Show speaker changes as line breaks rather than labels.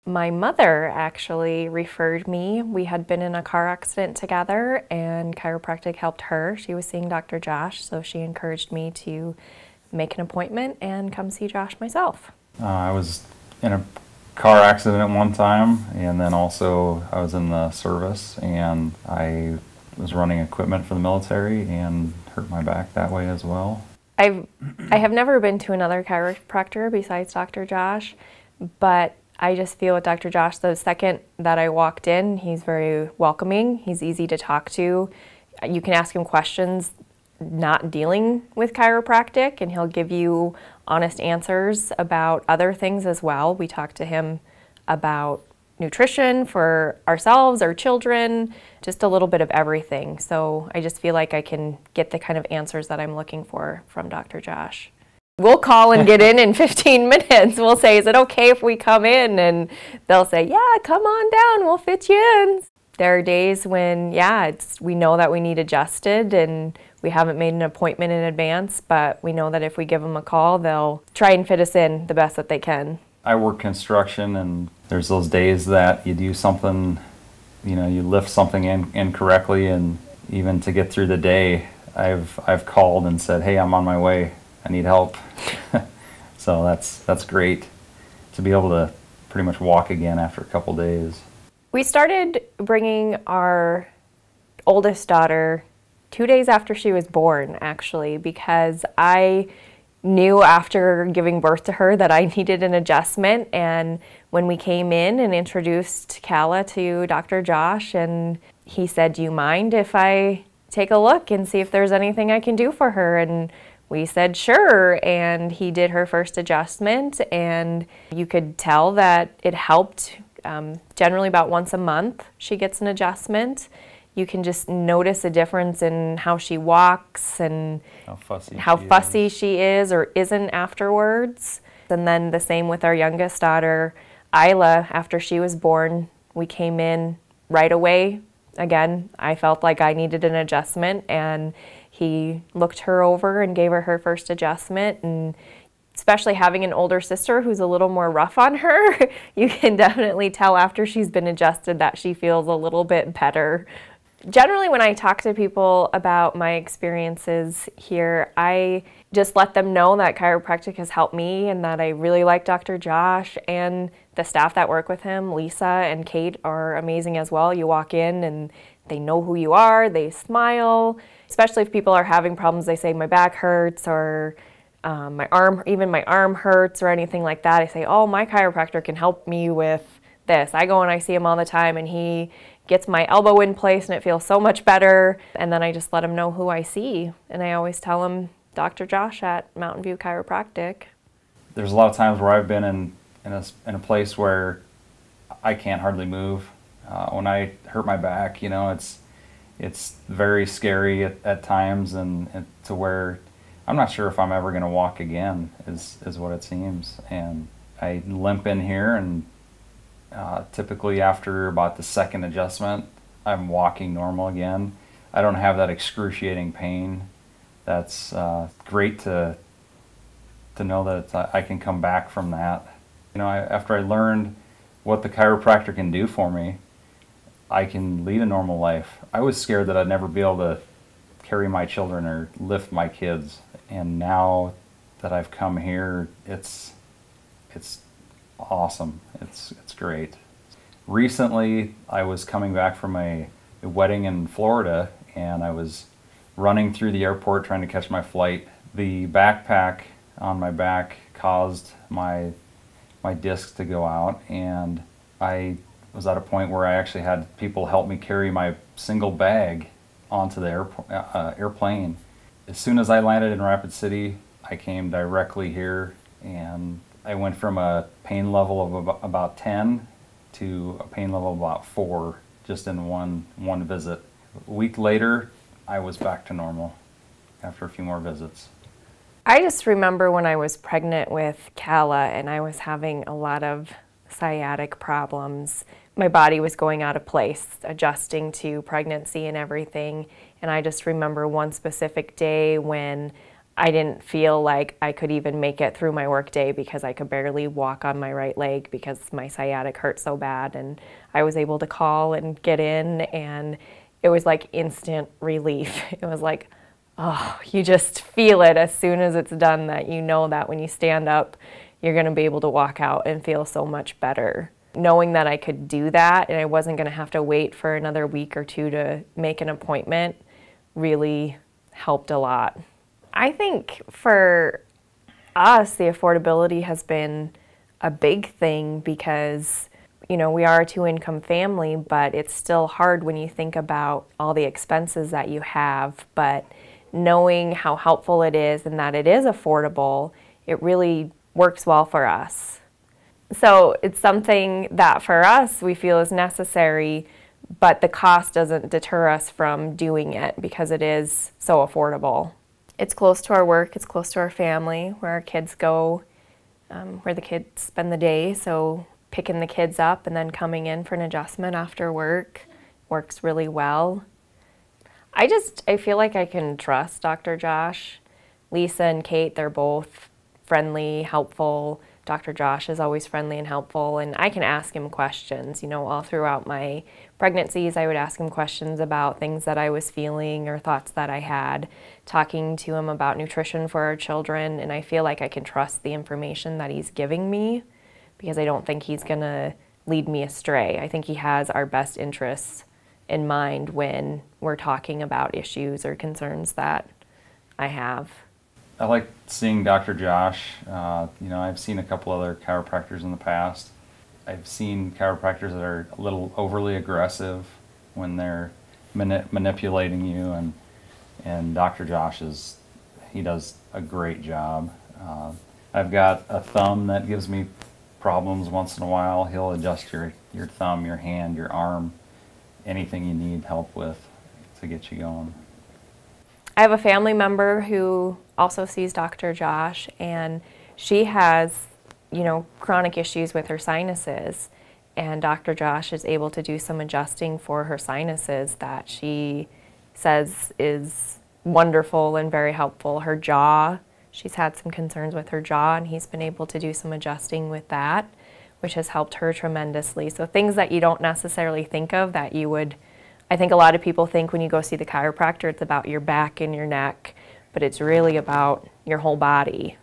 My mother actually referred me. We had been in a car accident together and chiropractic helped her. She was seeing Dr. Josh, so she encouraged me to make an appointment and come see Josh myself.
I was in a car accident at one time, and then also I was in the service, and I was running equipment for the military and hurt my back that way as well.
I have never been to another chiropractor besides Dr. Josh, but I just feel with Dr. Josh, the second that I walked in, he's very welcoming. He's easy to talk to. You can ask him questions not dealing with chiropractic, and he'll give you honest answers about other things as well. We talked to him about nutrition for ourselves, our children, just a little bit of everything. So I just feel like I can get the kind of answers that I'm looking for from Dr. Josh. We'll call and get in 15 minutes. We'll say, is it okay if we come in? And they'll say, yeah, come on down, we'll fit you in. There are days when, yeah, we know that we need adjusted and we haven't made an appointment in advance, but we know that if we give them a call, they'll try and fit us in the best that they can.
I work construction, and there's those days that you do something, you lift something incorrectly, and even to get through the day, I've called and said, hey, I'm on my way, I need help. So that's great to be able to pretty much walk again after a couple days.
We started bringing our oldest daughter 2 days after she was born, actually, because I knew after giving birth to her that I needed an adjustment. And when we came in and introduced Kala to Dr. Josh, and he said, do you mind if I take a look and see if there's anything I can do for her? And we said sure, and he did her first adjustment, and you could tell that it helped. Generally about once a month she gets an adjustment. You can just notice a difference in how she walks and how fussy she is or isn't afterwards. And then the same with our youngest daughter, Isla. After she was born, we came in right away. Again, I felt like I needed an adjustment, and he looked her over and gave her first adjustment. And especially having an older sister who's a little more rough on her, you can definitely tell after she's been adjusted that she feels a little bit better. Generally, when I talk to people about my experiences here, I just let them know that chiropractic has helped me and that I really like Dr. Josh, and the staff that work with him, Lisa and Kate, are amazing as well. You walk in and they know who you are, they smile. Especially if people are having problems, they say my back hurts or my arm hurts or anything like that. I say, oh, my chiropractor can help me with this. I go and I see him all the time, and he gets my elbow in place and it feels so much better. And then I just let him know who I see. And I always tell him Dr. Josh at Mountain View Chiropractic.
There's a lot of times where I've been in a place where I can't hardly move. When I hurt my back, it's very scary at times, and to where I'm not sure if I'm ever going to walk again is what it seems. And I limp in here, and typically after about the second adjustment, I'm walking normal again. I don't have that excruciating pain. That's great to know that I can come back from that. After I learned what the chiropractor can do for me, I can lead a normal life. I was scared that I'd never be able to carry my children or lift my kids. And now that I've come here, it's awesome. It's great. Recently, I was coming back from a wedding in Florida, and I was running through the airport trying to catch my flight. The backpack on my back caused my discs to go out, and I was at a point where I actually had people help me carry my single bag onto the airplane. As soon as I landed in Rapid City, I came directly here, and I went from a pain level of about 10 to a pain level of about 4 just in one visit. A week later, I was back to normal after a few more visits.
I just remember when I was pregnant with Kala and I was having a lot of sciatic problems. My body was going out of place, adjusting to pregnancy and everything. And I just remember one specific day when I didn't feel like I could even make it through my work day because I could barely walk on my right leg because my sciatic hurt so bad. And I was able to call and get in, and it was like instant relief. It was like, oh, you just feel it as soon as it's done, that you know that when you stand up, you're going to be able to walk out and feel so much better. Knowing that I could do that and I wasn't going to have to wait for another week or two to make an appointment really helped a lot. I think for us, the affordability has been a big thing because, you know, we are a two-income family, but it's still hard when you think about all the expenses that you have. But knowing how helpful it is and that it is affordable, it really works well for us. So it's something that for us we feel is necessary, but the cost doesn't deter us from doing it because it is so affordable. It's close to our work, it's close to our family, where our kids go, where the kids spend the day. So picking the kids up and then coming in for an adjustment after work works really well. I feel like I can trust Dr. Josh. Lisa and Kate, they're both friendly, helpful. Dr. Josh is always friendly and helpful, and I can ask him questions. You know, all throughout my pregnancies, I would ask him questions about things that I was feeling or thoughts that I had, talking to him about nutrition for our children, and I feel like I can trust the information that he's giving me because I don't think he's gonna lead me astray. I think he has our best interests in mind when we're talking about issues or concerns that I have.
I like seeing Dr. Josh. You know, I've seen a couple other chiropractors in the past. I've seen chiropractors that are a little overly aggressive when they're manipulating you, and Dr. Josh he does a great job. I've got a thumb that gives me problems once in a while. He'll adjust your thumb, your hand, your arm, anything you need help with to get you going.
I have a family member who also sees Dr. Josh, and she has, you know, chronic issues with her sinuses, and Dr. Josh is able to do some adjusting for her sinuses that she says is wonderful and very helpful. Her jaw, she's had some concerns with her jaw, and he's been able to do some adjusting with that, which has helped her tremendously. So things that you don't necessarily think of that you would, I think a lot of people think when you go see the chiropractor, it's about your back and your neck, but it's really about your whole body.